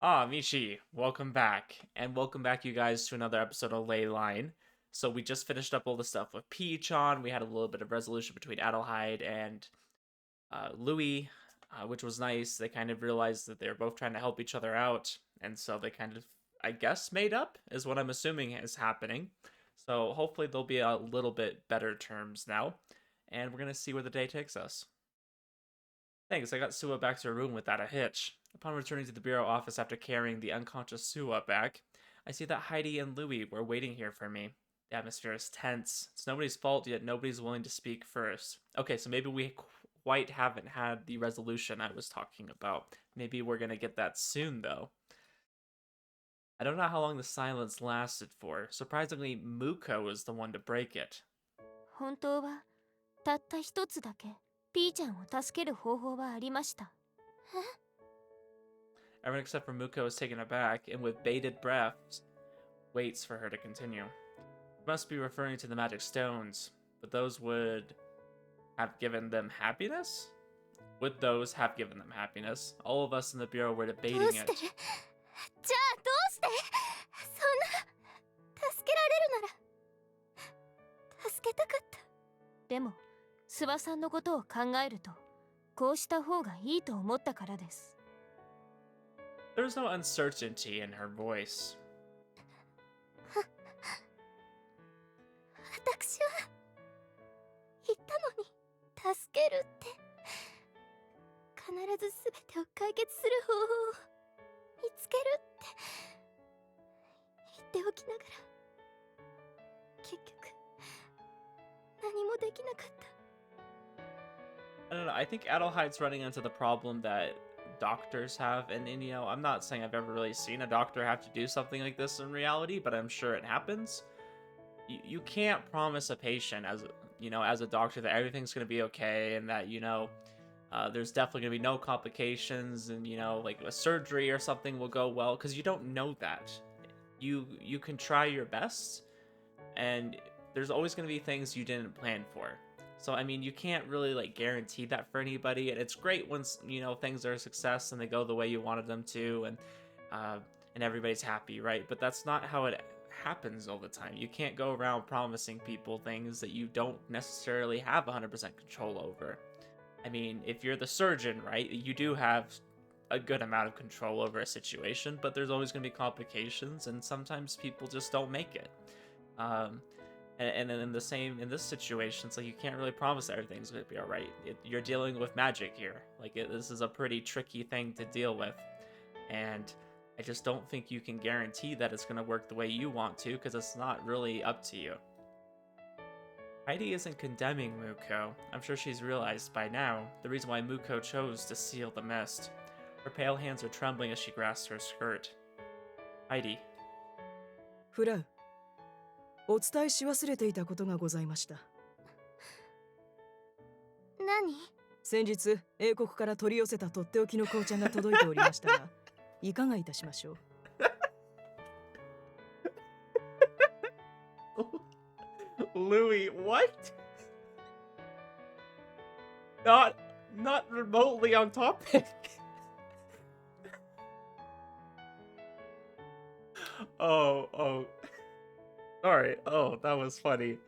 Ah, Michi, welcome back. And welcome back, you guys, to another episode of Ley-Line. So we just finished up all the stuff with Peach on. We had a little bit of resolution between Adelheid and Louis, which was nice. They kind of realized that they were both trying to help each other out. And so they kind of, I guess, made up, is what I'm assuming is happening. So hopefully they'll be a little bit better terms now. And we're going to see where the day takes us. Thanks, I got Sua back to her room without a hitch. Upon returning to the bureau office after carrying the unconscious Sua back, I see that Heidi and Louis were waiting here for me. The atmosphere is tense. It's nobody's fault, yet nobody's willing to speak first. Okay, so maybe we quite haven't had the resolution I was talking about. Maybe we're gonna get that soon, though. I don't know how long the silence lasted for. Surprisingly, Muko was the one to break it. 本当はたった一つだけピーちゃんを助ける方法はありました。Everyone except for Muko is taken aback, and with bated breaths, waits for her to continue. Must be referring to the magic stones, but those would have given them happiness? Would those have given them happiness? All of us in the bureau were どう debating して it. じゃあどうしてそんな助けられるなら助けたかった。でも諏訪さんのことを考えるとこうした方がいいと思ったからです。 There was no uncertainty in her voice. 私は言ったのに助けるって必ず全てを解決する方法を見つけるって言っておきながら結局何もできなかった。 I don't know, I think Adelheid's running into the problem that doctors have, and I'm not saying I've ever really seen a doctor have to do something like this in reality, but I'm sure it happens. You can't promise a patient as a doctor that everything's going to be okay and that there's definitely going to be no complications and like a surgery or something will go well, because you don't know that. You can try your best, and there's always going to be things you didn't plan for. So I mean, you can't really like guarantee that for anybody, and it's great once things are a success and they go the way you wanted them to, uh, and everybody's happy, right? But that's not how it happens all the time. You can't go around promising people things that you don't necessarily have 100% control over. I mean, if you're the surgeon, right, you do have a good amount of control over a situation, but there's always going to be complications, and sometimes people just don't make it. And then in this situation, it's like you can't really promise that everything's going to be all right. You're dealing with magic here. This is a pretty tricky thing to deal with, and I just don't think you can guarantee that it's going to work the way you want to, because it's not really up to you. Heidi isn't condemning Muko. I'm sure she's realized by now the reason why Muko chose to seal the mist. Her pale hands are trembling as she grasps her skirt. Heidi. フラウ、お伝えし忘れていたことがございました。何？先日、英国から取り寄せたとっておきの紅茶が届いておりましたが、いかがいたしましょう。Louis, what? Not remotely on topic. Oh. Sorry. Oh, that was funny.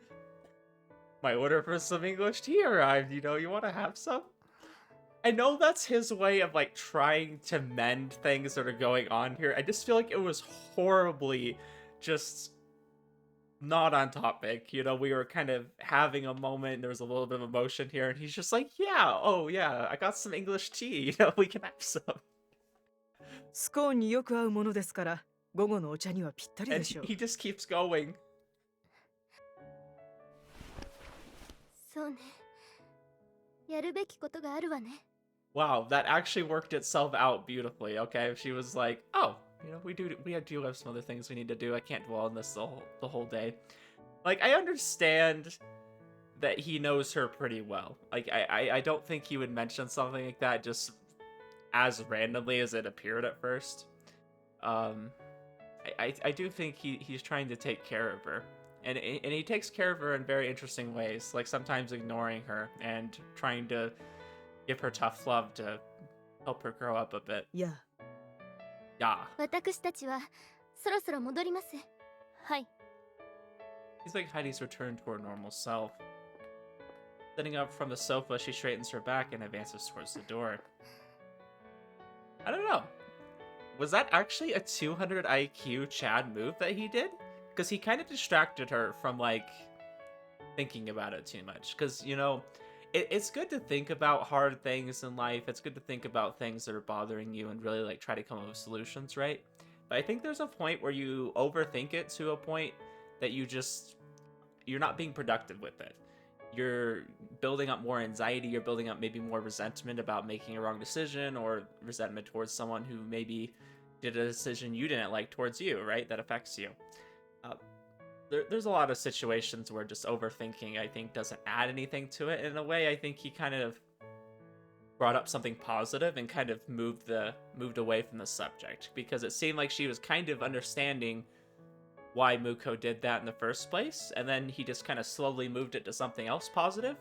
My order for some English tea arrived. You want to have some? I know that's his way of like trying to mend things that are going on here. I just feel like it was horribly just not on topic. We were kind of having a moment, there was a little bit of emotion here, and he's just like, oh yeah, I got some English tea, we can have some. スコーンによく合うものですから、午後のお茶にはぴったり And でしょう。 he just keeps going. そうね。やるべきことがあるわね。 Wow, that actually worked itself out beautifully. Okay, she was like, oh, we do have some other things we need to do. I can't dwell on this the whole day. Like, I understand that he knows her pretty well. Like, I don't think he would mention something like that just as randomly as it appeared at first. I do think he's trying to take care of her. And he takes care of her in very interesting ways, like sometimes ignoring her and trying to give her tough love to help her grow up a bit. いや、Yeah. 私たちはそろそろ戻ります。はい。 He's like Heidi's returned to her normal self. Sitting up from the sofa, she straightens her back and advances towards the door. I don't know. Was that actually a 200 IQ Chad move that he did? Because he kind of distracted her from, like, thinking about it too much. Because, you know, it's good to think about hard things in life. It's good to think about things that are bothering you and really, like, try to come up with solutions, right? But I think there's a point where you overthink it to a point that you're not being productive with it. You're building up more anxiety, you're building up maybe more resentment about making a wrong decision, or resentment towards someone who maybe did a decision you didn't like towards you, right? That affects you. There's a lot of situations where just overthinking, I think, doesn't add anything to it. In a way, I think he kind of brought up something positive and kind of moved away from the subject, because it seemed like she was kind of understanding why Muko did that in the first place, and then he just kind of slowly moved it to something else positive,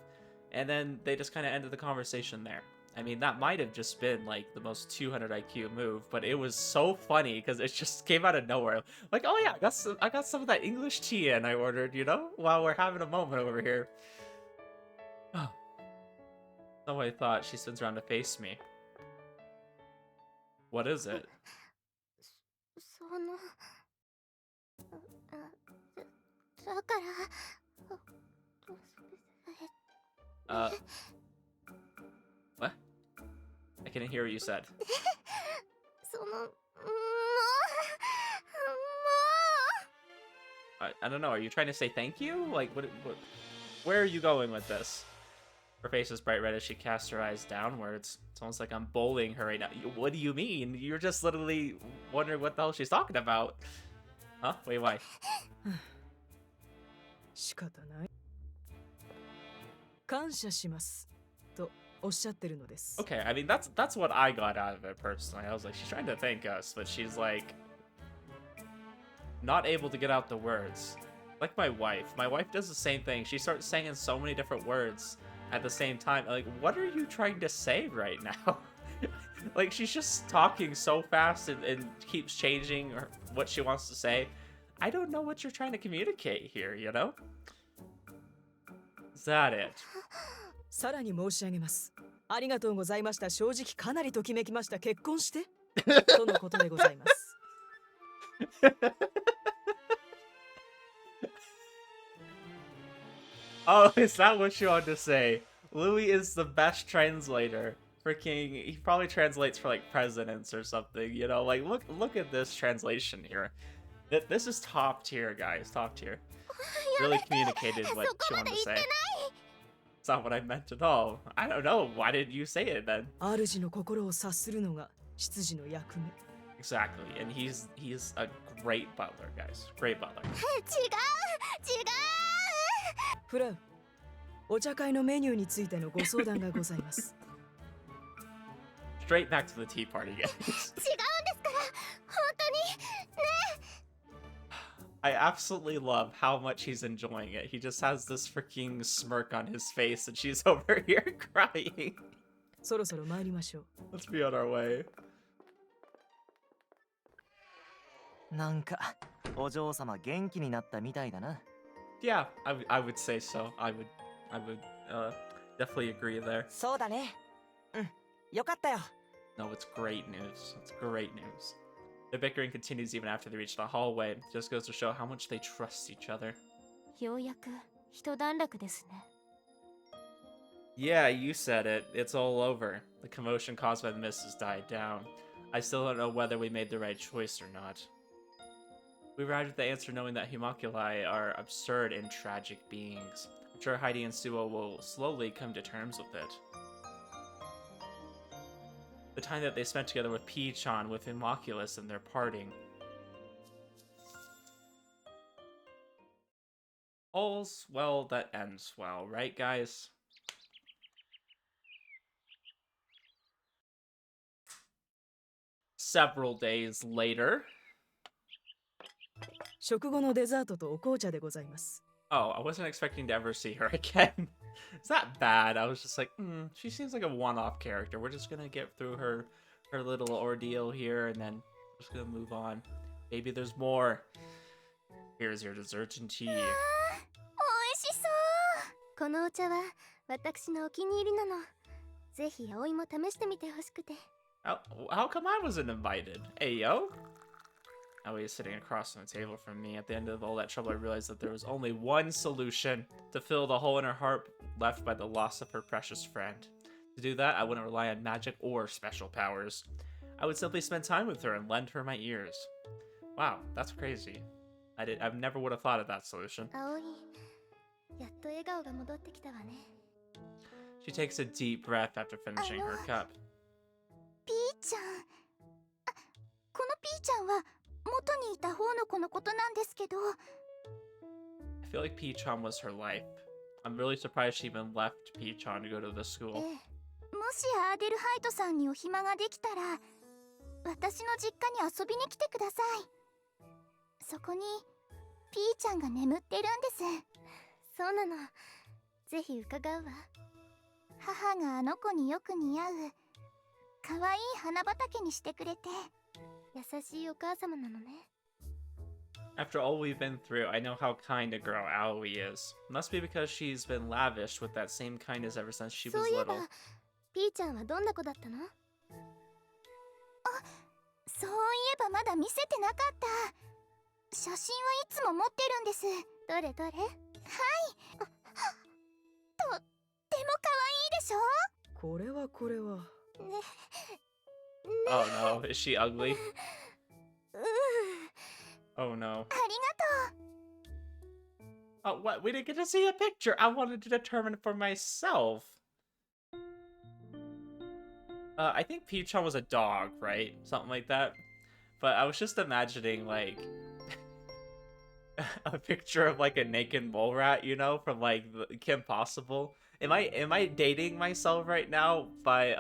and then they just kind of ended the conversation there. I mean, that might have just been like the most 200 IQ move, but it was so funny because it just came out of nowhere. Like, oh yeah, I got some of that English tea and I ordered, you know, while we're having a moment over here. Oh. Somebody thought. She spins around to face me. What is it? そのだから What? I couldn't hear what you said. その I don't know. Are you trying to say thank you? Like, what? Where are you going with this? Her face is bright red as she casts her eyes downwards. It's almost like I'm bullying her right now. What do you mean? You're just literally wondering what the hell she's talking about. Huh? Wait, why? 仕方ない。感謝しますとおっしゃってるのです。 Okay, I mean, that's what I got out of it personally. I was like, she's trying to thank us, but she's like not able to get out the words. Like my wife. My wife does the same thing. She starts saying so many different words at the same time. Like, what are you trying to say right now? Like, she's just talking so fast and keeps changing what she wants to say. I don't know what you're trying to communicate here, you know? Is that it? さらに申し上げます。ありがとうございました。正直かなりときめきました。結婚してとのことでございます。Oh, is that what you want to say? Louis is the best translator. Freaking, he probably translates for like presidents or something, you know? Like, look at this translation here. This is top tier, guys, top tier. Really communicated what she wanted to say. It's not what I meant at all. I don't know. Why did you say it then? 主の心を察するのが執事の役目。 Exactly, and he's a great butler, guys. Great butler. フラウ、お茶会のメニューについてのご相談がございます。 Straight back to the tea party, guys. 違うんですから本当にね。 I absolutely love how much he's enjoying it. He just has this freaking smirk on his face, and she's over here crying. そろそろ参りましょう。 Let's be on our way. なんかお嬢様元気になったみたいだな。 Yeah, I would say so. I would definitely agree there. そうだね。うん、よかったよ。 No, it's great news. It's great news. The bickering continues even after they reach the hallway. It just goes to show how much they trust each other. ようやく一段落ですね。 Yeah, you said it. It's all over. The commotion caused by the mist has died down. I still don't know whether we made the right choice or not. We arrived at the answer knowing that homunculi are absurd and tragic beings. I'm sure Heidi and Suo will slowly come to terms with it. The time that they spent together with Piichan, with Homunculus, and their parting. All's well that ends well, right, guys? Several days later. 食後のデザートとお紅茶でございます。 Oh, I wasn't expecting to ever see her again. It's not bad. I was just like, she seems like a one-off character. We're just gonna get through her little ordeal here, and then Just gonna move on. Maybe there's more. Here's your dessert and tea. 美味しそう。このお茶は私のお気に入りなの。ぜひ葵も試してみてほしくて。How come I wasn't invited? Hey, yo. Aoi is sitting across from the table from me. At the end of all that trouble, I realized that there was only one solution to fill the hole in her heart left by the loss of her precious friend. To do that, I wouldn't rely on magic or special powers. I would simply spend time with her and lend her my ears. Wow, that's crazy. I never would have thought of that solution. 葵、やっと笑顔が戻ってきたわね。She takes a deep breath after finishing her cup. ピーちゃん。このピーちゃんは元にいた方の子のことなんですけど。I feel like Peachon was her life. I'm really surprised she even left Peachon to go to the school. もしアーデルハイトさんにお暇ができたら、私の実家に遊びに来てください。そこにピーちゃんが眠ってるんです。そうなの。ぜひ伺うわ。母があの子によく似合う可愛い花畑にしてくれて、優しいお母様なのね。After all we've been through, I know how kind a girl Aoi is. Must be because she's been lavished with that same kindness ever since she was そういえば little. ピーちゃんはどんな子だったの？そういえばまだ見せてなかった。写真はいつも持ってるんです。どれどれ？はい。とっても可愛いでしょ？これはこれは。Oh no, is she ugly? Oh no. ありがとう。 Oh, what? We didn't get to see a picture. I wanted to determine for myself. I think Peachon was a dog, right? Something like that. But I was just imagining, like, a picture of, like, a naked mole rat, you know, from, like, Kim Possible. Am I dating myself right now by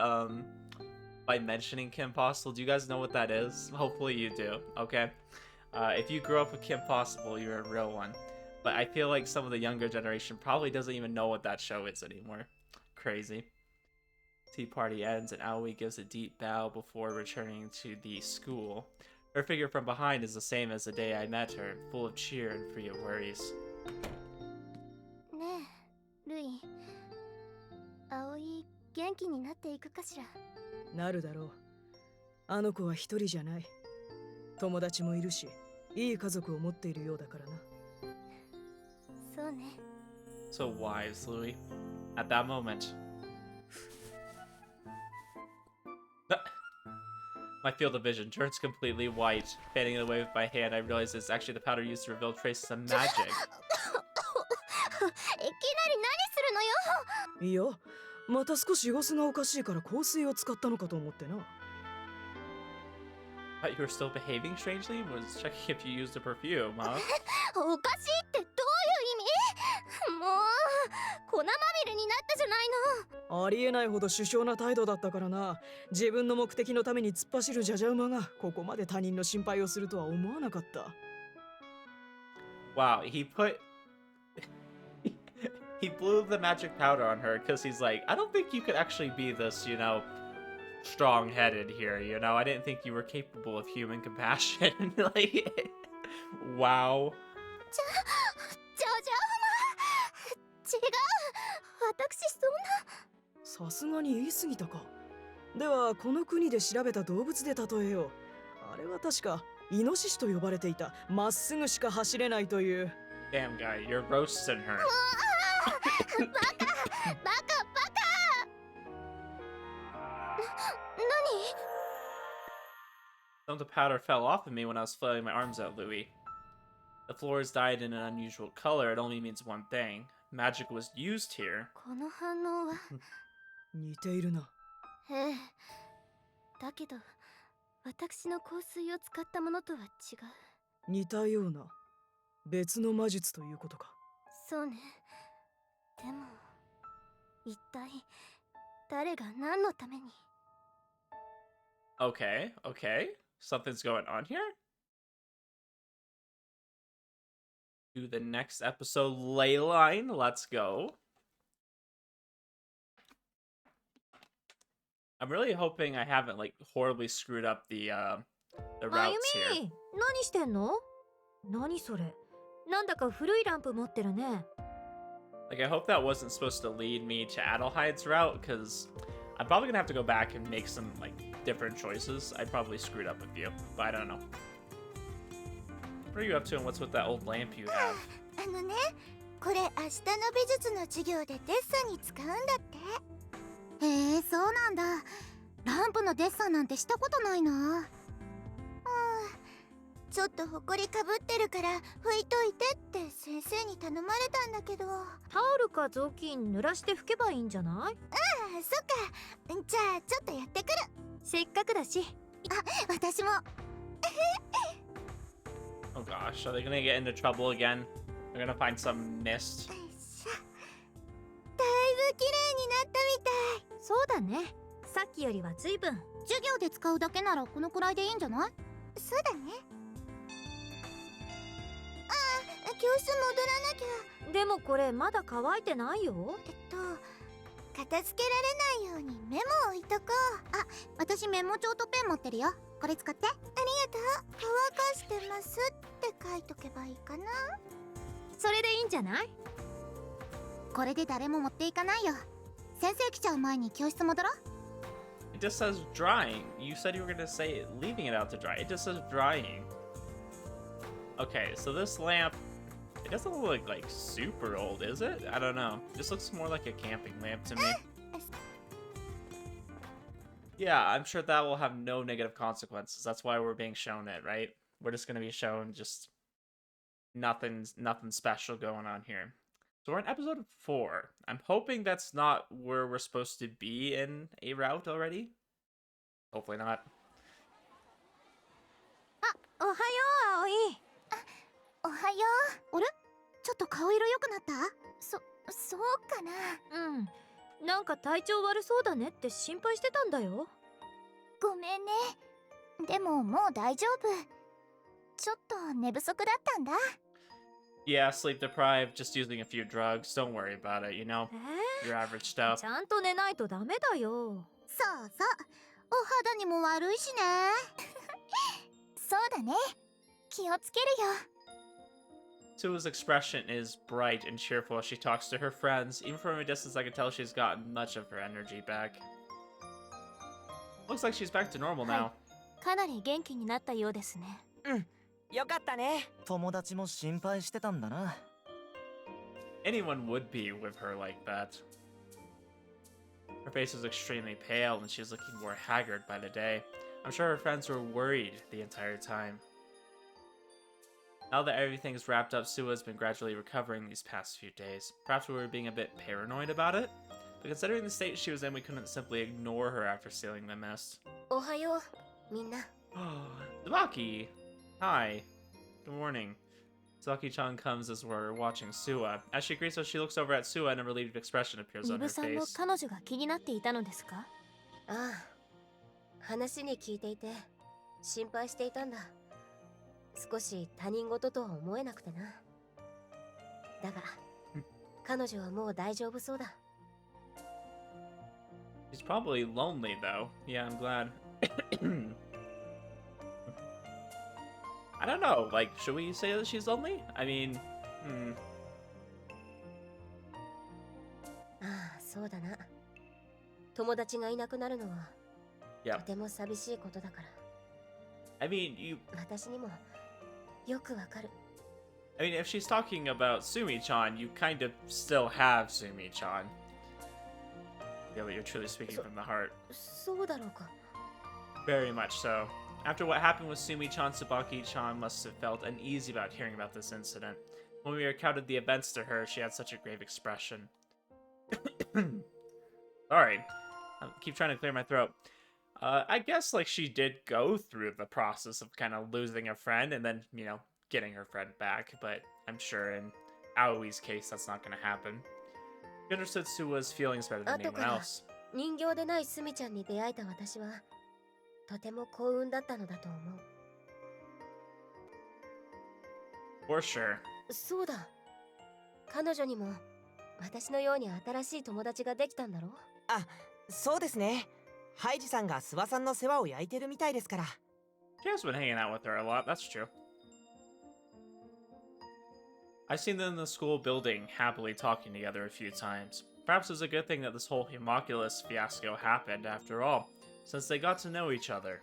mentioning Kim Possible? Do you guys know what that is? Hopefully you do, okay? If you grew up with Kim Possible, you're a real one. But I feel like some of the younger generation probably doesn't even know what that show is anymore. Crazy. Tea party ends and Aoi gives a deep bow before returning to the school. Her figure from behind is the same as the day I met her, full of cheer and free of worries. ねえ、ルイ。葵、元気になっていくかしら。なるだろう。あの子は一人じゃない。友達もいるし、いい家族を持っているようだからな。そうね。 So wise, Louis. At that moment. My field of vision turns completely white. Fanning it away with my hand, I realize it's actually the powder used to reveal traces of magic. いきなり何するのよ。いや、また少し様子がおかしいから香水を使ったのかと思ってな。But you were still behaving strangely? Was checking if you used a perfume, huh? おかしいってどういう意味？もう粉まみれになったじゃないの。ありえないほど殊勝な態度だったからな。自分の目的のために突っ走るジャジャ馬がここまで他人の心配をするとは思わなかった。Wow, he blew the magic powder on her because he's like, I don't think you could actually be this, you know, strong-headed here, you know? I didn't think you were capable of human compassion. Like, wow. ジャジャ馬。違う。私そんな。さすがに言い過ぎたか。ではこの国で調べた動物で例えよう。あれは確かイノシシと呼ばれていた。まっすぐしか走れないという。Damn guy, you're roasting her. バカバカバカ。何？ Some of the powder fell off of me when I was flailing my arms out, Louis. The floor is dyed in an unusual color. It only means one thing. Magic was used here. この反応は。似ているな。ええ。だけど私の香水を使ったものとは違う。似たような別の魔術ということか。そうね。でも一体誰が何のために？ Okay, okay. Something's going on here? To the next episode, Ley-Line. Let's go. I'm really hoping I haven't, like, horribly screwed up the the ま routes ゆ here. み、何してんの？何それ？なんだか古いランプ持ってるね。Like, I hope that wasn't supposed to lead me to Adelheid's route, because I'm probably gonna have to go back and make some, like, different choices. I probably screwed up a few, but I don't know. What are you up to, and what's with that old lamp you have? ね、これ明日の美術の授業でデッサンに使うんだって。へえ、そうなんだ。ランプのデッサンなんてしたことないな。ちょっとホコリかぶってるから拭いといてって先生に頼まれたんだけど。タオルか雑巾濡らして拭けばいいんじゃない？そっか。じゃあちょっとやってくる。せっかくだし。私も。Oh gosh, are they gonna get into trouble again? They're gonna find some mist. だいぶ綺麗になったみたい。そうだね。さっきよりは随分。授業で使うだけならこのくらいでいいんじゃない？そうだね。教室戻らなきゃ。でもこれまだ乾いてないよ。片付けられないようにメモ置いとこう。私メモ帳とペン持ってるよ。これ使って。ありがとう。乾かしてますって書いとけばいいかな。それでいいんじゃない？これで誰も持っていかないよ。先生来ちゃう前に教室戻ろう。It just says drying. You said you were gonna say leaving it out to dry. It just says drying. Okay, so this lamp, it doesn't look like super old, is it? I don't know. This looks more like a camping lamp to me. Yeah, I'm sure that will have no negative consequences. That's why we're being shown it, right? We're just gonna be shown just nothing special going on here. So we're in episode 4. I'm hoping that's not where we're supposed to be in a route already. Hopefully not. おはよう、葵。おはよう。あれ？ちょっと顔色良くなった？そうかな。うん。なんか体調悪そうだねって心配してたんだよ。ごめんね。でももう大丈夫。ちょっと寝不足だったんだ。Yeah, sleep deprived, just using a few drugs. Don't worry about it, you know? Your average stuff. ちゃんと寝ないとダメだよ。そうそう。お肌にも悪いしね。そうだね。気をつけるよ。Sua's expression is bright and cheerful as she talks to her friends. Even from a distance, I can tell she's gotten much of her energy back. Looks like she's back to normal now. かなり元気になったようですね。よかったね。友達も心配してたんだな。Anyone would be with her like that. Her face is extremely pale and she's looking more haggard by the day. I'm sure her friends were worried the entire time. Now that everything's wrapped up, Sua's been gradually recovering these past few days. Perhaps we were being a bit paranoid about it, but considering the state she was in, we couldn't simply ignore her after sealing the mist. おはよう、みんな。Tsubaki! Hi. Good morning. Tsubaki-chan comes as we're watching Sua. As she greets us, she looks over at Sua and a relieved expression appears イ on ブ her さんの face. 彼女が気になっていたのですか？ああ、話に聞いていて心配していたんだ。少し他人事とは思えなくてな。だが彼女はもう大丈夫そうだ。She's probably lonely though. Yeah, I'm glad. I don't know, like, should we say that she's lonely? I mean, ああ、そうだな。友達がいなくなるのは yeah. とても寂しいことだから。I mean, 私にもよくわかる。if she's talking about Sumi-chan, you kind of still have Sumi-chan. Yeah, but you're truly speaking from the heart. そうだろうか。Very much so. After what happened with Sumi-chan, Tsubaki-chan must have felt uneasy about hearing about this incident. When we recounted the events to her, she had such a grave expression. Sorry. I keep trying to clear my throat. I guess, like, she did go through the process of kind of losing a friend and then, you know, getting her friend back, but I'm sure in Aoi's case that's not going to happen. She understood Sua's feelings better than anyone else. 人形でないスミちゃんに出会えた私はとても幸運だったのだと思う。For sure. そうだ。彼女にも私のように新しい友達ができたんだろ？あ、そうですね。ハイジさんが諏訪さんの世話を焼いてるみたいですから。She has been hanging out with her a lot, that's true. I've seen them in the school building, happily talking together a few times. Perhaps it's a good thing that this whole Homunculus fiasco happened, after all, since they got to know each other.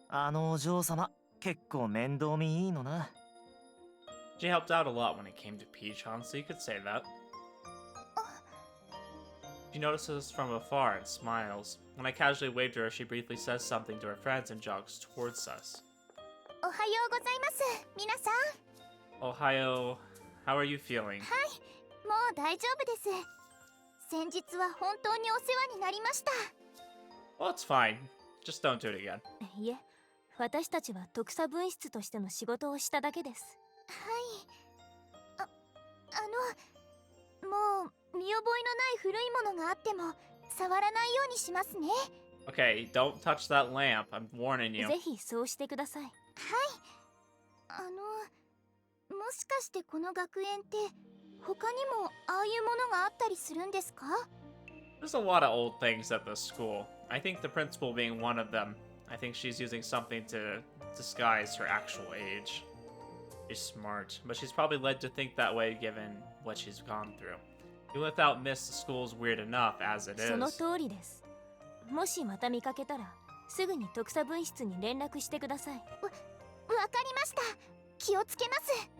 あのお嬢様、結構面倒見いいのな。She helped out a lot when it came to Pichon, so you could say that. She notices us from afar and smiles. When I casually waved to her, she briefly says something to her friends and jogs towards us. おはようございます、皆さん。 Ohio, how are you feeling? もう大丈夫です。先日は本当にお世話になりました。 Well, it's fine. Just don't do it again. いえ、私たちは特差分室としての仕事をしただけです。はい。もう見覚えのない古いものがあっても触らないようにしますね。 Okay, don't touch that lamp. I'm warning you. ぜひそうしてください。もしかしてこの学園って他にもああいうものがあったりするんですか？ There's a lot of old things at this school. I think the principal being one of them. I think she's using something to disguise her actual age. She's smart, but she's probably led to think that way given what she's gone through. Even without Miss, the school's weird enough as it その is. 通りです。もしまた見かけたら、すぐに特差分室に連絡してください。わかりました。気をつけます。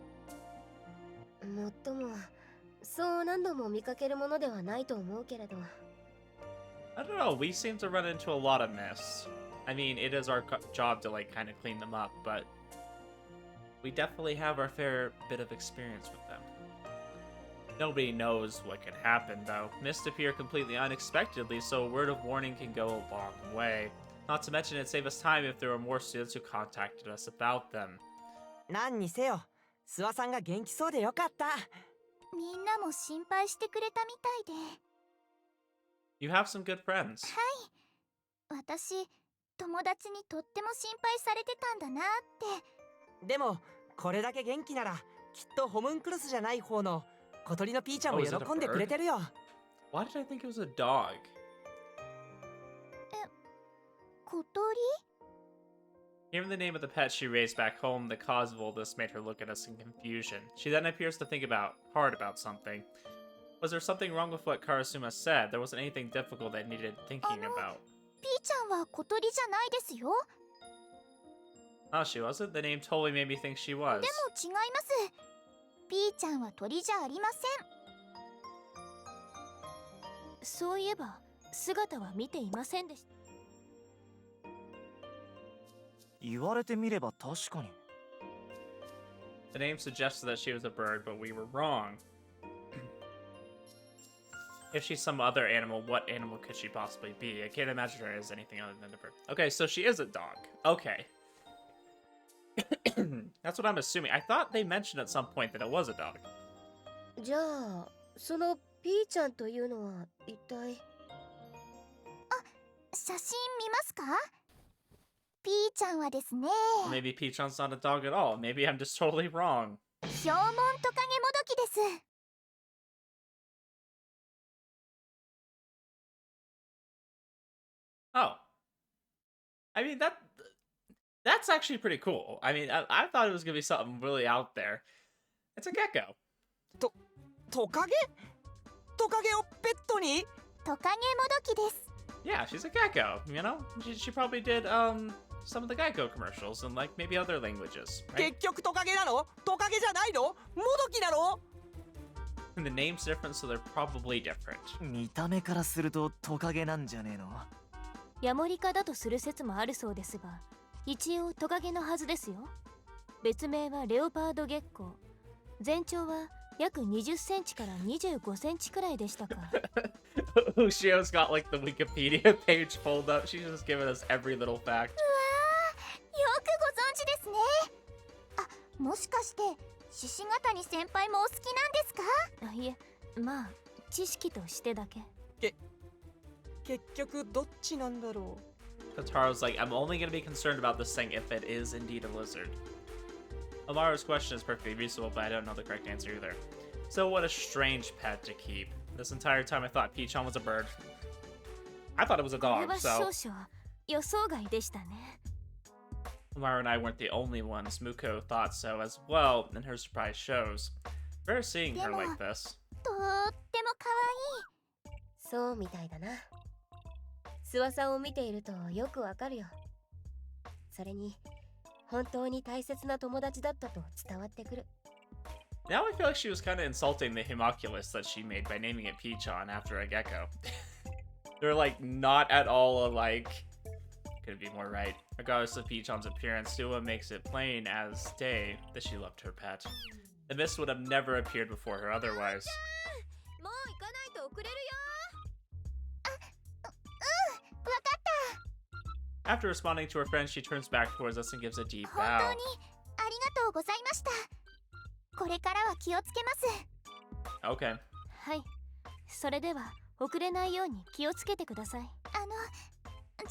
もっとも、そう何度も見かけるものではないと思うけれど。I don't know, we seem to run into a lot of Miss. I mean, it is our job to, like, kind of clean them up, but we definitely have our fair bit of experience with them. Nobody knows what could happen, though. Mist appear completely unexpectedly, so a word of warning can go a long way. Not to mention it'd save us time if there were more students who contacted us about them. 何にせよ、諏訪さんが元気そうでよかった。みんなも心配してくれたみたいで。You have some good friends. 私、友達にとっても心配されてたんだなって。でもこれだけ元気ならきっとホムンクルスじゃない方の小鳥のピーちゃんも Oh, is it a 喜んでくれてるよ。Why did I think it was a dog? 小鳥？ Hearing the name of the pet she raised back home, the cause of all this made her look at us in confusion. She then appears to think hard about something. Was there something wrong with what Karasuma said? There wasn't anything difficult that needed thinking about. ピーちゃんは小鳥じゃないですよ。 Oh, she wasn't? The name totally made me think she で was. も違います。ピーちゃんは鳥じゃありません。そういえば、姿は見ていませんでした。言われてみれば確かに。The name suggested that she was a bird, but we were wrong. If she's some other animal, what animal could she possibly be? I can't imagine her as anything other than a bird. Okay, so she is a dog. Okay. That's what I'm assuming. I thought they mentioned at some point that it was a dog. じゃあ、そのピーちゃんというのは一体。写真見ますか？ピーちゃんはですね。 Maybe Pichon's not a dog at all. Maybe I'm just totally wrong. ヒョウモントカゲモドキです。 Oh. I mean, that's actually pretty cool. I mean, I thought it was going to be something really out there. It's a gecko. トカゲ？トカゲをペットに？トカゲモドキです。 Yeah, she's a gecko, you know? She probably did, some of the Geico commercials in, like, maybe other languages, right? 結局トカゲなの？トカゲじゃないの？モドキなの？ And the name's different, so they're probably different. 見た目からするとトカゲなんじゃねえの？ヤモリ科だとする説もあるそうですが、一応トカゲのはずですよ。別名はレオパード月光。全長は約20センチから25センチくらいでしたか。Ushio's got like the Wikipedia page pulled up. She's just giving us every little fact. うわー、よくご存知ですね。あ、もしかして獅子ヶ谷先輩もお好きなんですか？あ、いえ、まあ知識としてだけ。結局どっちなんだろう。 Kataro's like, I'm only gonna be concerned about this thing if it is indeed a lizard. Amaru's question is perfectly reasonable, but I don't know the correct answer either. So what a strange pet to keep. This entire time I thought Pichon was a bird. I thought it was a これ dog, は so... 少々予想外でしたね。Umaru and I weren't the only ones. Muko thought so as well, and her surprise shows. Rare seeing her like this. とっても可そうみたいだな。諏訪さんを見ているとよくわかるよ。それに本当に大切な友達だったと伝わってくる。Now I feel like she was kind of insulting the Homunculus that she made by naming it Pichon after a gecko. They're like not at all alike. Could be more right. Regardless of Pichon's appearance, Suwa makes it plain as day that she loved her pet. The mist would have never appeared before her otherwise. もう行かないと遅れるよ。愛い。わかっ After responding to her friend, she turns back towards us and gives a deep た。本 bow. 当にありがとうございました。これからは気をつけます。 Okay. はい。それでは遅れないように気をつけてください。じ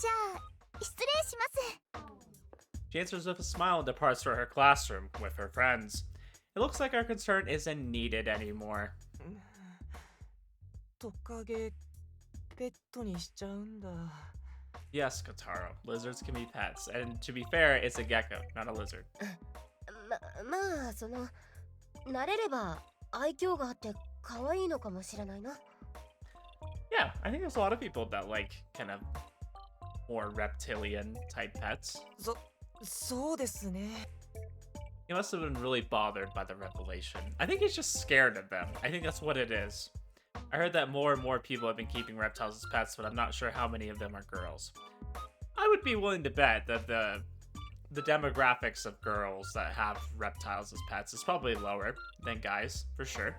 ゃあ失礼します。 She answers with a smile and departs for her classroom with her friends. It looks like our concern isn't needed anymore. トカゲペットにしちゃうんだ。 Yes, Kotaro. Lizards can be pets. And to be fair, it's a gecko, not a lizard. まあその慣れれば愛嬌があって可愛いのかもしれないな。Yeah, I think there's a lot of people that like kind of more reptilian type pets. そうですね。 He must have been really bothered by the revelation. I think he's just scared of them. I think that's what it is. I heard that more and more people have been keeping reptiles as pets, but I'm not sure how many of them are girls. I would be willing to bet that the demographics of girls that have reptiles as pets is probably lower than guys, for sure.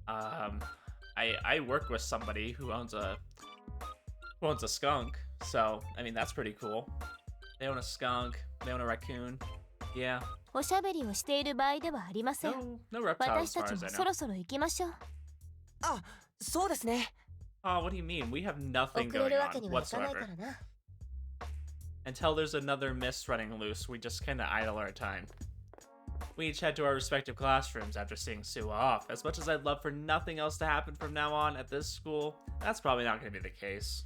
I work with somebody who owns a skunk, so I mean that's pretty cool. They own a skunk, they own a raccoon. Yeah. おしゃべりをしている場合ではありません。 No reptiles 私 as た far ち as I もそ know. ろそろ行きましょう。あ、そうですね。 Oh, what do you mean? We have nothing 遅れ going るわけ on にはいかないか whatsoever. らな。Until there's another mist running loose, we just kinda idle our time. We each head to our respective classrooms after seeing Suwa off. As much as I'd love for nothing else to happen from now on at this school, that's probably not going to be the case.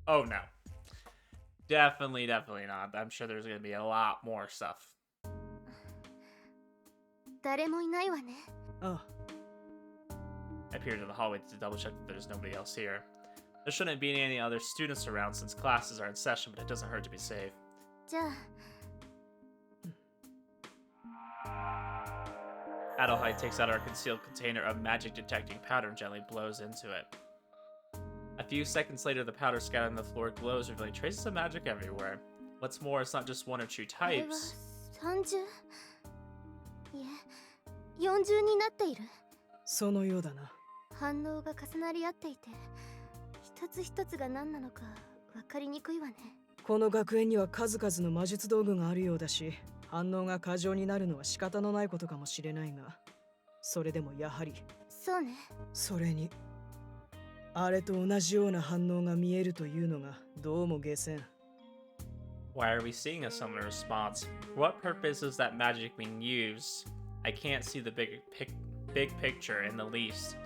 Oh no. Definitely not. I'm sure there's going to be a lot more stuff. 誰もいないわね。あ I peer to the hallway to double check that there's nobody else here. There shouldn't be any other students around since classes are in session, but it doesn't hurt to be safe. じゃあ Adelheid takes out our concealed container of magic detecting powder and gently blows into it. A few seconds later, the powder scattered on the floor glows, revealing traces of magic everywhere. What's more, it's not just one or two あれは types. 30？いえ、40になっている。そのようだな。反応が重なり合っていて、一つ一つが何なのか分かりにくいわね。この学園には数々の魔術道具があるようだし、反応が過剰になるのは仕方のないことかもしれないが、それでもやはり、そうね。それにあれと同じような反応が見えるというのがどうも下船。 Why are we seeing a similar response? For what purpose is that magic being used? I can't see the big picture in the least.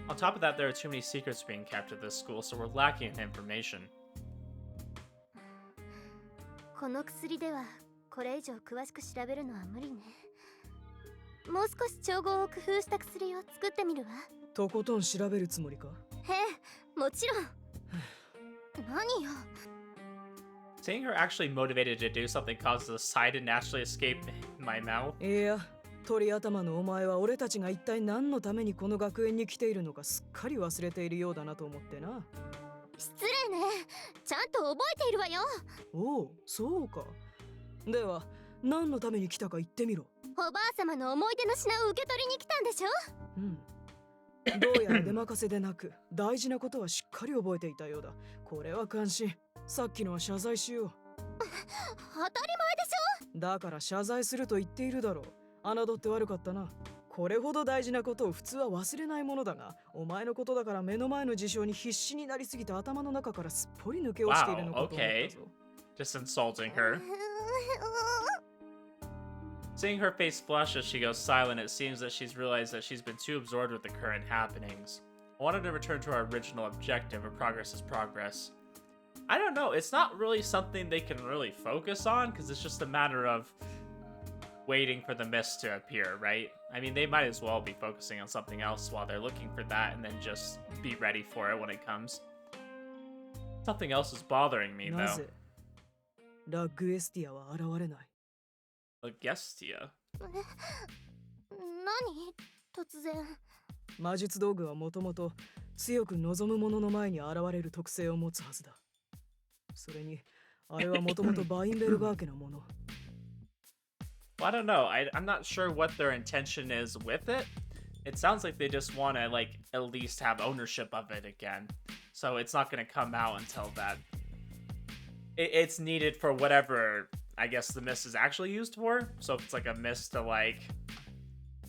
On top of that, there are too many secrets being kept at this school, so we're lacking in information. この薬ではこれ以上詳しく調べるのは無理ね。もう少し調合を工夫した薬を作ってみるわ。とことん調べるつもりか？へえ、もちろん。何よ。 Seeing her actually motivated to do something causes a sigh to naturally escape my mouth. いや、鳥頭のお前は俺たちが一体何のためにこの学園に来ているのかすっかり忘れているようだなと思ってな。失礼ね。ちゃんと覚えているわよ。おお、そうか。では、何のために来たか言ってみろ。おばあ様の思い出の品を受け取りに来たんでしょ。うん。どうやら出任せでなく、大事なことはしっかり覚えていたようだ。これは感心。さっきのは謝罪しよう。当たり前でしょ。だから謝罪すると言っているだろう。侮って悪かったな。これほど大事なことを普通は忘れないものだが、お前のことだから目の前の事象に必死になりすぎて頭の中からすっぽり抜け落ちているのかと思ったぞ。Just insulting her. Seeing her face flush as she goes silent, it seems that she's realized that she's been too absorbed with the current happenings. I wanted to return to our original objective of progress is progress. I don't know. It's not really something they can really focus on because it's just a matter of waiting for the mist to appear, right? I mean, they might as well be focusing on something else while they're looking for that and then just be ready for it when it comes. Something else is bothering me, な though. ぜラグエスティアは現れない？ Legestia. 何突然。魔術道具はもともと強く望む者の前に現れる特性を持つはずだ。それに、あれはもともとバインベルガー家のもの。Well, I don't know. I'm not sure what their intention is with it. It sounds like they just want to, like, at least have ownership of it again. So it's not going to come out until that. It's needed for whatever, I guess, the mist is actually used for. So if it's like a mist to, like,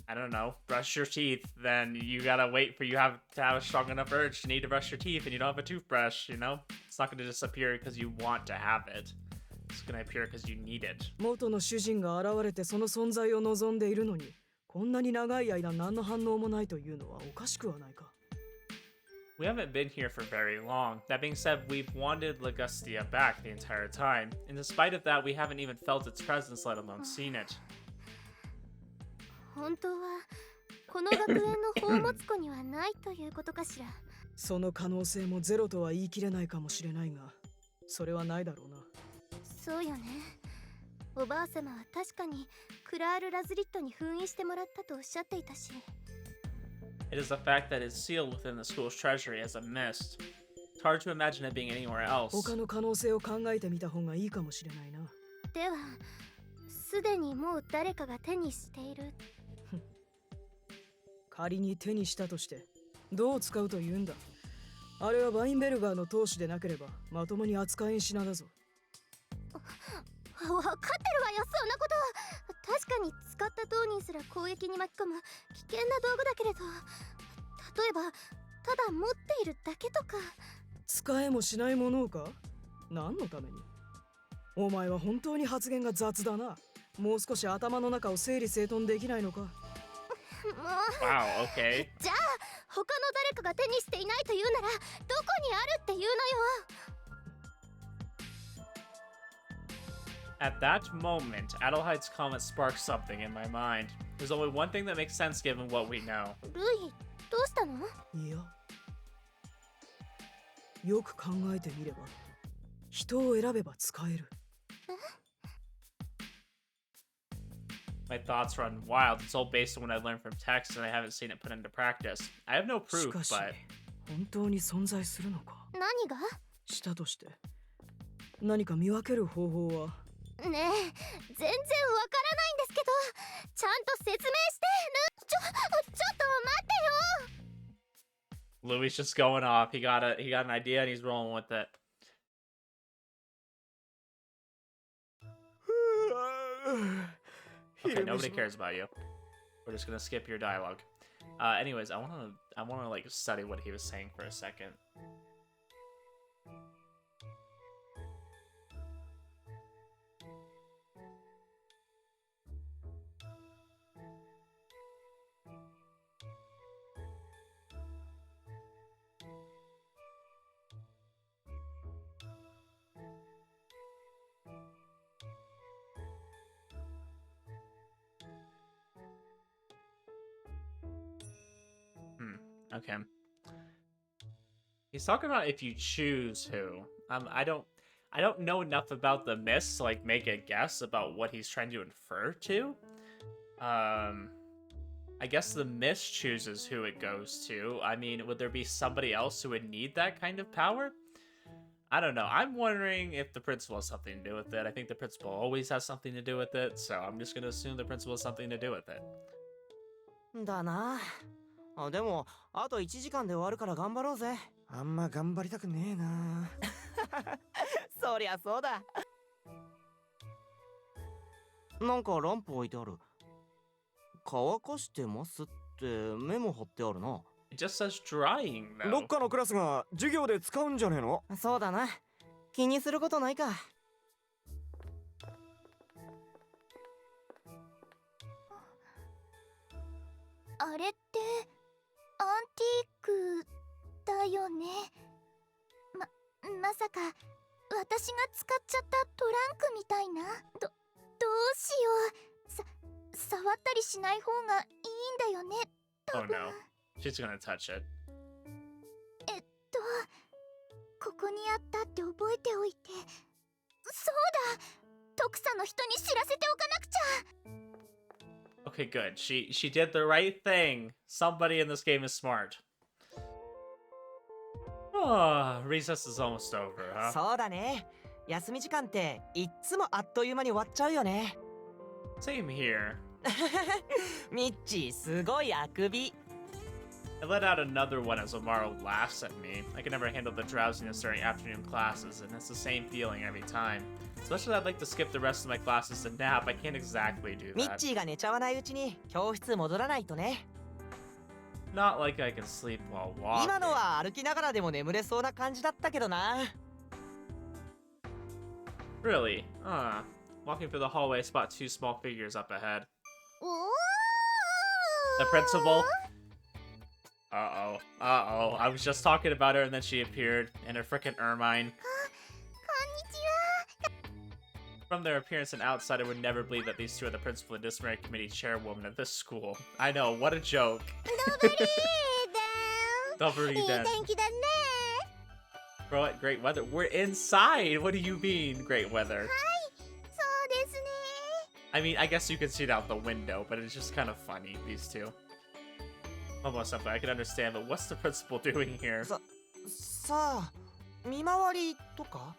I don't know, brush your teeth, then you gotta wait for you to have a strong enough urge to need to brush your teeth and you don't have a toothbrush, you know? It's not going to disappear because you want to have it. It's going to appear because you need it. 元の主人が現れてその存在を望んでいるのに、こんなに長い間何の反応もないというのはおかしくはないか。We haven't been here for very long. That being said, we've wanted Legestia back the entire time. And in spite of that, we haven't even felt its presence, let alone seen it. 本当はこの学園の宝物庫にはないということかしら。その可能性もゼロとは言い切れないかもしれないが、それはないだろうな。そうよね。おばあ様は確かにクラール・ラズリットに封印してもらったとおっしゃっていたし。It is the fact that it's sealed within the school's treasury as a mist. It's hard to imagine it being anywhere else. 他の可能性を考えてみた方がいいかもしれないな。では、すでにもう誰かが手にしている。仮に手にしたとしてどう使うというんだ。あれはバインベルガーの当主でなければまともに扱いんしなだぞ。わかってるわよ、そんなこと。確かに使った当人すら攻撃に巻き込む危険な道具だけれど、例えばただ持っているだけとか。使えもしないものをか？何のために？お前は本当に発言が雑だな。もう少し頭の中を整理整頓できないのか？Wow, okay. じゃあ他の誰かが手にしていないというならどこにあるっていうのよ。At that moment, Adelheid's comment sparked something in my mind. There's only one thing that makes sense given what we know. ルイ、どうしたの？いや、よく考えてみれば人を選べば使える。My thoughts run wild. It's all based on what I learned from text, and I haven't seen it put into practice. I have no し proof, かし but 本当に存在するのか？何が？したとして何か見分ける方法は？ねえ、全然わからないんですけど、ちゃんと説明して。ちょっと待ってよ。 Louis just going off. He got an idea and he's rolling with it. Okay, nobody cares about you. We're just gonna skip your dialogue. Anyways, I wanna like study what he was saying for a second. Okay. He's talking about if you choose who. I don't know enough about the myths to like make a guess about what he's trying to infer to. I guess the mist chooses who it goes to. I mean, would there be somebody else who would need that kind of power? I don't know. I'm wondering if the principal has something to do with it. I think the principal always has something to do with it, so I'm just gonna assume the principal has something to do with it. だな。あ、でもあと1時間で終わるから頑張ろうぜ。あんま頑張りたくねえな。そりゃそうだ。なんかランプ置いてある。乾かしてますってメモ貼ってあるな。It just says drying, though. どっかのクラスが授業で使うんじゃねえの？そうだな。気にすることないか。あれってアンティークだよね。まさか私が使っちゃったトランクみたいな。どうしよう。触ったりしない方がいいんだよね。 Oh no. She's gonna touch it. ここにあったって覚えておいて。そうだ、徳さんの人に知らせておかなくちゃ。 Okay, good. She did the right thing. Somebody in this game is smart. Oh, recess is almost over, huh? そうだね。休み時間っていっつもあっという間に終わっちゃうよね。Same here. ミッチーすごいあくび。 I let out another one as Amaro laughs at me. I can never handle the drowsiness during afternoon classes, and it's the same feeling every time. Especially I'd like to skip the rest of my classes to nap. I can't exactly do ミッ that. チーが寝ちゃわないうちに教室戻らないとね。 Not like I can sleep while walking. 今のは歩きながらでも眠れそうな感じだったけどな。 Really? Walking through the hallway, I spot two small figures up ahead. お The principal. Uh-oh. Uh-oh. I was just talking about her and then she appeared in her frickin' ermine. こんにちは。 From their appearance, an outsider would never believe that these two are the principal and disciplinary committee chairwoman of this school. I know, what a joke. どぶりーだ。いい Double 天気だね。 Bro, at great weather. We're inside! What do you mean, great weather? そうですね。 I mean, I guess you can see it out the window, but it's just kind of funny, these two. Almost something I can understand, but what's the principal doing here? さあ、見回りとか？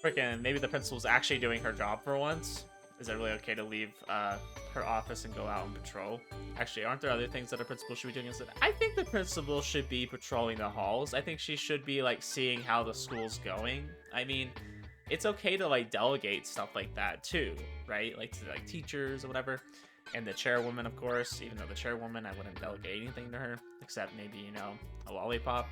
Frickin', maybe the principal's actually doing her job for once? Is it really okay to leave her office and go out and patrol? Actually, aren't there other things that a principal should be doing instead? I think the principal should be patrolling the halls. I think she should be, like, seeing how the school's going. I mean, it's okay to, like, delegate stuff like that, too, right? Like, to, like, teachers or whatever. And the chairwoman, of course, even though the chairwoman, I wouldn't delegate anything to her, except maybe, you know, a lollipop.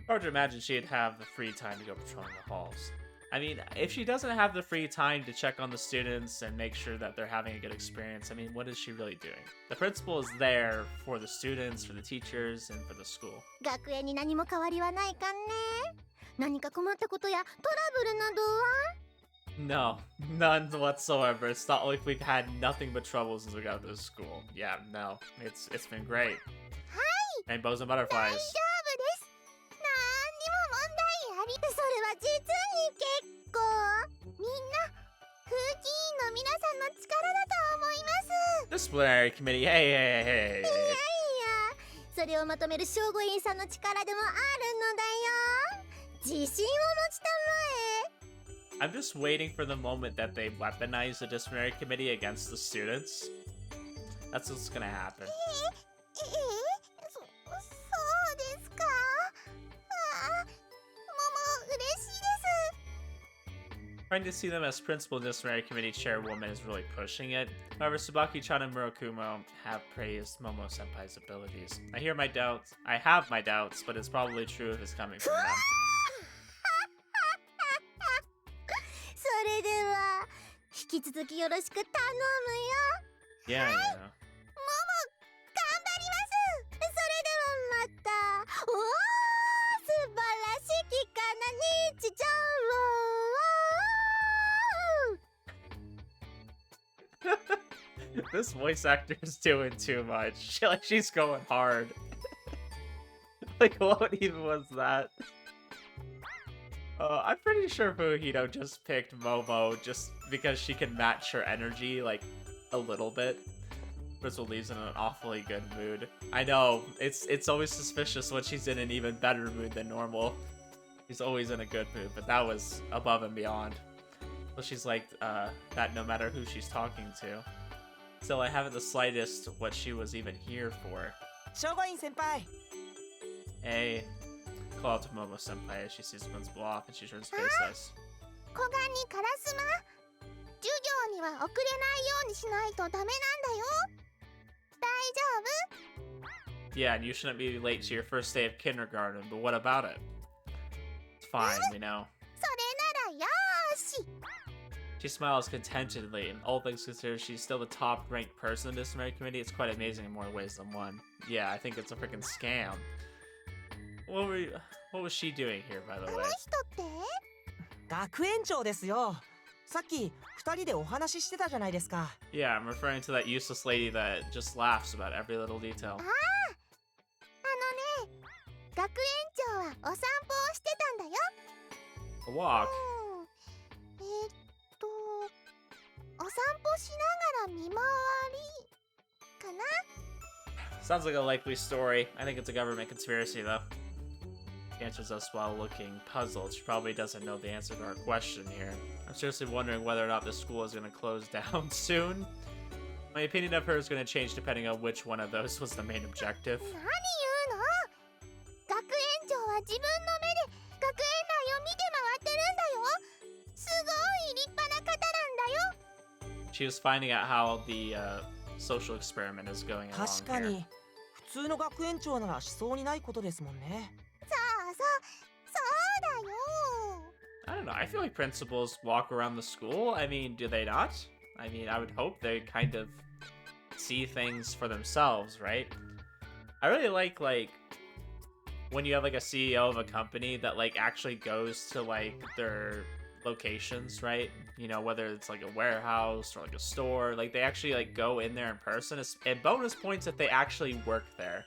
Hard to imagine she'd have the free time to go patrolling the halls. I mean, if she doesn't have the free time to check on the students and make sure that they're having a good experience, I mean, what is she really doing? The principal is there for the students, for the teachers, and for the school. 学園に何も変わりはないかんね。何か困ったことやトラブルなどは？ No, none whatsoever. It's not like we've had nothing but trouble since we got to this school. Yeah, no, it's been great. Rainbows and 大丈 butterflies. 夫です。何にも問題あり。それは実に結構。みんな、風紀委員の皆さんの力だと思います。 Disciplinary committee. Hey, hey, hey, hey. いやいや、それをまとめる正吾委員さんの力でもあるのだよ。自信を持ちたまえ。 I'm just waiting for the moment that they weaponize the disciplinary committee against the students. That's what's gonna happen. そうですか。ああ、も嬉しいです。 Trying to see them as principal and disciplinary committee chairwoman is really pushing it. However, Tsubaki-chan and Murakumo have praised Momo-senpai's abilities. I have my doubts, but it's probably true if it's coming from them. それでは引き続きよろしく頼むよ。 Yeah, yeah. 頑張ります。それではまた。おお、素晴らしきかな日常。 This voice actor is doing too much. Like, she's going hard. Like, what even was that? I'm pretty sure Fuhito just picked Momo just because she can match her energy, like, a little bit. Crystal leaves in an awfully good mood. I know, it's always suspicious when she's in an even better mood than normal. She's always in a good mood, but that was above and beyond. So she's like, that no matter who she's talking to. Still, I haven't the slightest what she was even here for. 正吾委員先輩。 Hey, call out to Momo-senpai as she sees the principal off and she turns to face us. 小ガニカラスマ、授業には遅れないようにしないとダメなんだよ。大丈夫？ Yeah, and you shouldn't be late to your first day of kindergarten, but what about it? It's fine, we know. それならよーし。 She smiles contentedly, and all things considered, she's still the top-ranked person in the disciplinary committee. It's quite amazing in more ways than one. Yeah, I think it's a freaking scam. What was she doing here, by the あの way? 人って？学園長ですよ。さっき二人でお話ししてたじゃないですか。 Yeah, I'm referring to that useless lady that just laughs about every little detail. 学園長はお散歩をしてたんだよ。 A walk. お散歩しながら見回りかな。 Sounds like a likely story. I think it's a government conspiracy, though. She answers us while looking puzzled. She probably doesn't know the answer to our question here. I'm seriously wondering whether or not this school is going to close down soon. My opinion of her is going to change depending on which one of those was the main objective. 何言うの？学園長は自分の目で学園内を見て回ってるんだよ。すごい立派な方なんだよ。 She was finding out how the social experiment is going along 確か here. に普通の学園長ならしそうにないことですもんね。そうだよ。 I don't know. I feel like principals walk around the school. I mean, do they not? I mean, I would hope they kind of see things for themselves, right? I really like when you have like a CEO of a company that like actually goes to like their locations, right? You know, whether it's like a warehouse or like a store, like they actually like go in there in person. And bonus points if they actually work there.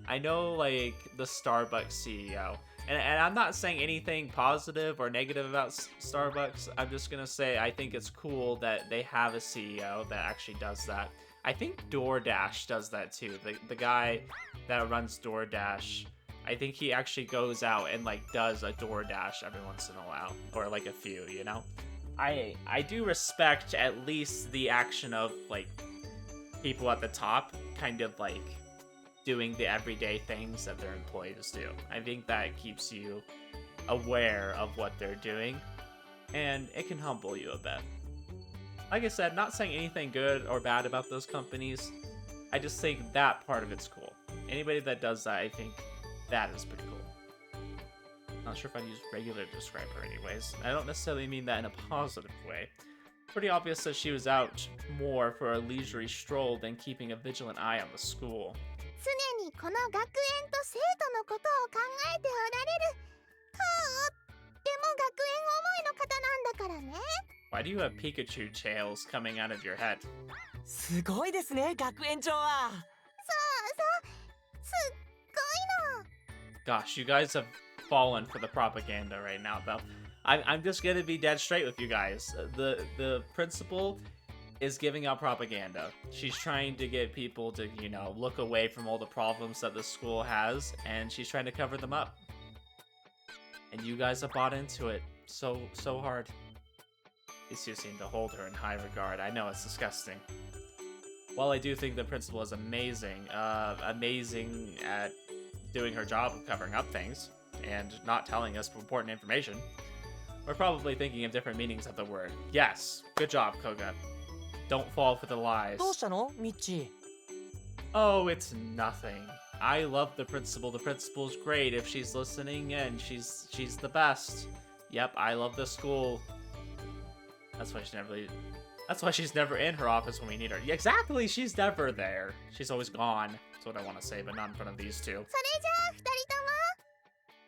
I know like the Starbucks CEO, and I'm not saying anything positive or negative about Starbucks. I'm just gonna say I think it's cool that they have a CEO that actually does that. I think DoorDash does that too. The guy that runs DoorDash, I think he actually goes out and like does a DoorDash every once in a while, or like a few, you know. I do respect at least the action of like people at the top kind of like doing the everyday things that their employees do. I think that keeps you aware of what they're doing, and it can humble you a bit. Like I said, not saying anything good or bad about those companies. I just think that part of it's cool. Anybody that does that, I think that is pretty cool. Not sure if I'd use regular to describe her anyways. I don't necessarily mean that in a positive way. Pretty obvious that she was out more for a leisurely stroll than keeping a vigilant eye on the school. 常にこの学園と生徒のことを考えておられる。とっても学園思いの方なんだからね。 Why do you have Pikachu tails coming out of your head? すごいですね、学園長は。そうそう、すっごいの。 Gosh, you guys have fallen for the propaganda right now, though. I'm just gonna be dead straight with you guys. The principal is giving out propaganda. She's trying to get people to, you know, look away from all the problems that the school has, and she's trying to cover them up. And you guys have bought into it so hard. These two seem to hold her in high regard. I know, it's disgusting. While I do think the principal is amazing at doing her job of covering up things and not telling us important information, we're probably thinking of different meanings of the word. Yes, good job, Koga. Don't fall for the lies. どうしたの、ミッチー。 Oh, it's nothing. I love the principal. The principal's great. If she's listening in, she's the best. Yep, I love the school. That's why she's never in her office when we need her. Yeah, exactly, she's never there. She's always gone. That's what I want to say, but not in front of these two. それじゃあ2人とも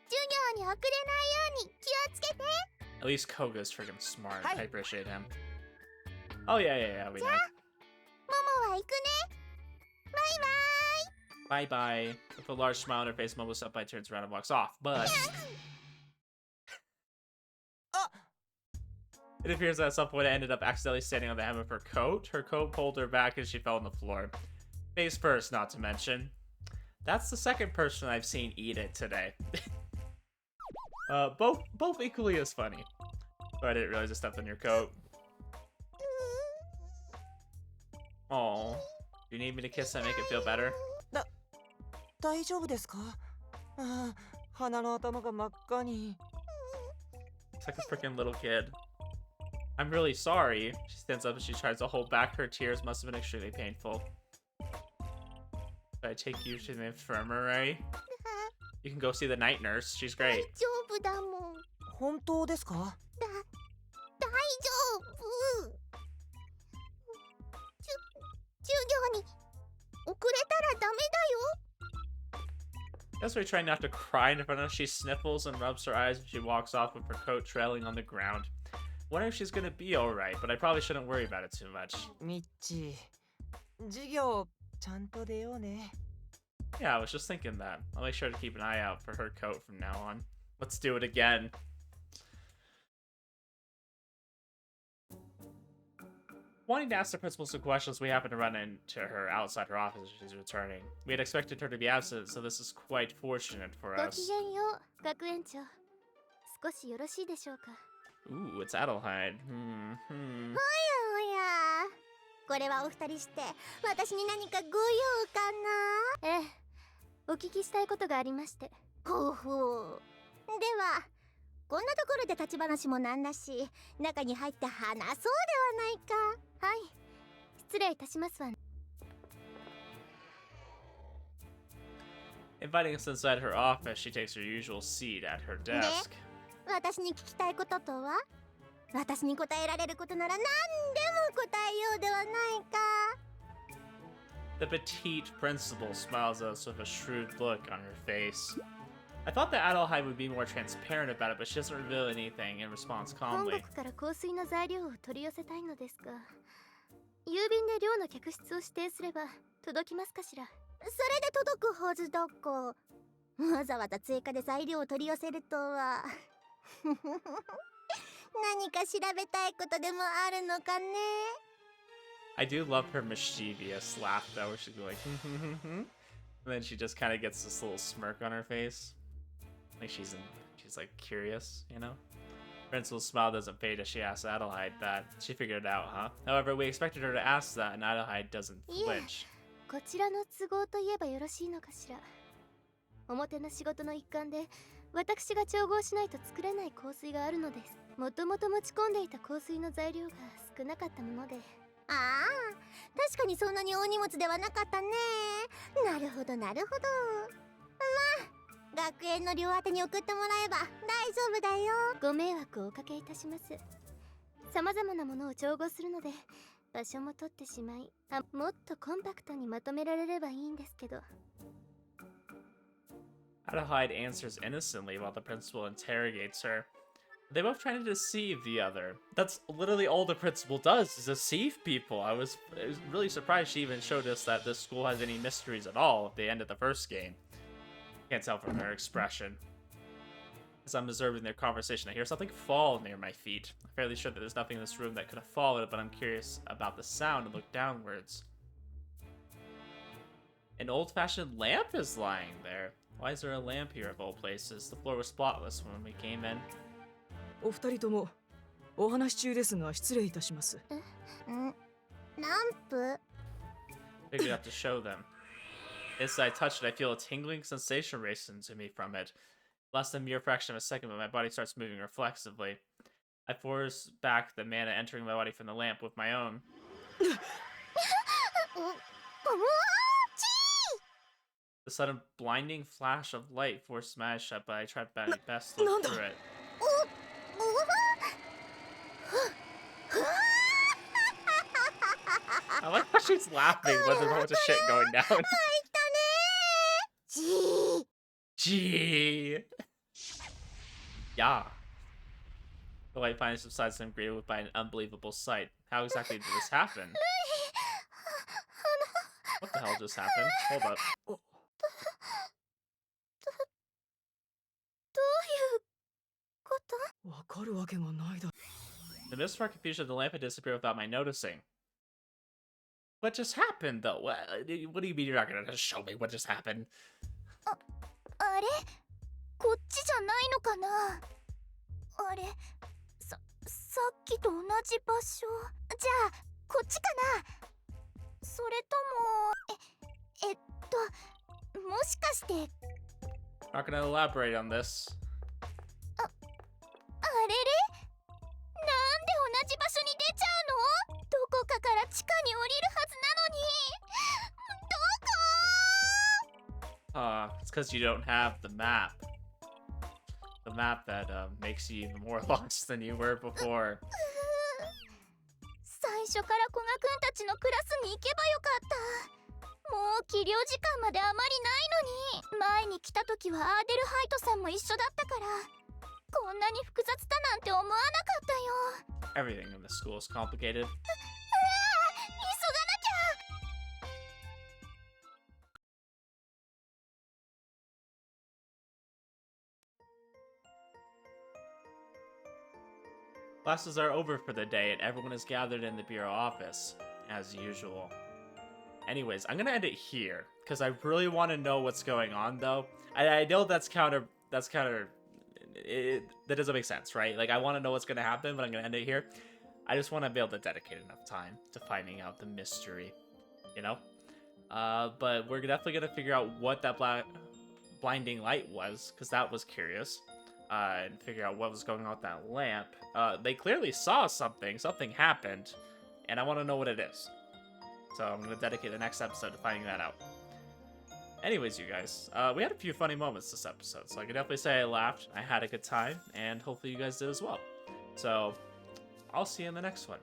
授業に遅れないように気をつけて。 At least Koga's freaking smart. Hi. I appreciate him. Oh, yeah, we know. ももは行くね。バイバイ。 Bye-bye. With a large smile on her face, Momo Senpai turns around and walks off, but... It appears that at some point I ended up accidentally standing on the hem of her coat. Her coat pulled her back and she fell on the floor. Face first, not to mention. That's the second person I've seen eat it today. Both equally as funny. Oh, I didn't realize I stepped on your coat. Oh, you need me to kiss and make it feel better? 大丈夫ですか？ああ、鼻の頭が真っ赤に。 It's like a freaking little kid. I'm really sorry. She stands up and she tries to hold back her tears. Must have been extremely painful. Should I take you to the infirmary? You can go see the night nurse. She's 大 great. 丈夫だもん。本当ですか？大丈夫。授業に遅れたらダメだよ。Guess we're trying not to cry in front of her. She sniffles and rubs her eyes and she walks off with her coat trailing on the ground. Wondering if she's gonna be alright, but I probably shouldn't worry about it too much. ミッチー、授業ちゃんと出ようね。 Yeah, I was just thinking that. I'll make sure to keep an eye out for her coat from now on. Let's do it again. Wanting to ask the principal some questions, we happened to run into her outside her office as she's returning. We had expected her to be absent, so this is quite fortunate for ごき us. げんよう、学園長。少しよろしいでしょうか。 Ooh, it's Adelheid. おやこれはお二人して私に何かご用かな。ええ、お聞きしたいことがありまして。ほうほう。ではこんなところで立ち話もなんだし、中に入って話そうではないか。はい、失礼いたしますわ。 Inviting us inside her office, she takes her usual seat at her desk. 私に聞きたいこととは？私に答えられることなら何でも答えようではないか。 The petite principal smiles at us with a shrewd look on her face. I thought that Adelheid would be more transparent about it, but she doesn't reveal anything and responds 本 calmly. 国から香水の材料を取り寄せたいのですが、郵便で寮の客室を指定すれば届きますかしら。それで届くはずだか。わざわざ追加で材料を取り寄せるとは。何か調べたいことでもあるのかね。 I do love her mischievous laugh though, where she'd be like, and then she just kind of gets this little smirk on her face. Like she's like curious, you know? Principal's smile doesn't fade as she asks Adelheid that. She figured it out, huh? However, we expected her to ask that, and Adelheid doesn't flinch. こちらの都合といえばよろしいのかしら。表の仕事の一環で私が調合しないと作れない香水があるのです。もともと持ち込んでいた香水の材料が少なかったもので。ああ、確かにそんなに大荷物ではなかったね。なるほどなるほど。まあ、学園の寮宛てに送ってもらえば大丈夫だよ。ご迷惑をおかけいたします。様々なものを調合するので場所も取ってしまい、もっとコンパクトにまとめられればいいんですけど。 Adelheid answers innocently while the principal interrogates her. They both trying to deceive the other. That's literally all the principal does, is deceive people. I was really surprised she even showed us that this school has any mysteries at all at the end of the first game. Can't tell from her expression. As I'm observing their conversation, I hear something fall near my feet. I'm fairly sure that there's nothing in this room that could have fallen, but I'm curious about the sound and look downwards. An old-fashioned lamp is lying there. Why is there a lamp here of all places? The floor was spotless when we came in. お二人ともお話し中ですが失礼いたします。ランプ？ Figured out to show them. As I touch it, I feel a tingling sensation racing to me from it. Less than a mere fraction of a second, but my body starts moving reflexively. I force back the mana entering my body from the lamp with my own. The sudden blinding flash of light forced my eyes shut, but I tried my best to look through it. I like how she's laughing when there's a bunch of shit going down. Gee. Yeah. The light finally subsides and I'm greeted by an unbelievable sight. How exactly did this happen? What the hell just happened? Hold up. The midst of our confusion, the lamp had disappeared without my noticing. What just happened, though? What do you mean you're not gonna just show me what just happened? あれ？こっちじゃないのかな？あれ？さっきと同じ場所。じゃあこっちかな？それとももしかして Not gonna elaborate on this. あれれ？なんで同じ場所に出ちゃうの？どこかから地下に降りるはずなのに。It's because you don't have the map. The map that makes you even more lost than you were before. 最初から古賀くんたちのクラスに行けばよかった。もう起業時間まであまりないのに。前に来た時はアーデルハイトさんも一緒だったから、こんなに複雑だなんて思わなかったよ。 Everything in the school is complicated. 急がなきゃ。 Classes are over for the day and everyone is gathered in the bureau office, as usual. Anyways, I'm gonna end it here, because I really want to know what's going on, though. I know that doesn't make sense, right? Like, I want to know what's gonna happen, but I'm gonna end it here. I just want to be able to dedicate enough time to finding out the mystery, you know? But we're definitely gonna figure out what that blinding light was, because that was curious. And figure out what was going on with that lamp. They clearly saw something. Something happened. And I want to know what it is. So I'm going to dedicate the next episode to finding that out. Anyways, you guys, we had a few funny moments this episode. So I can definitely say I laughed. I had a good time. And hopefully you guys did as well. So I'll see you in the next one.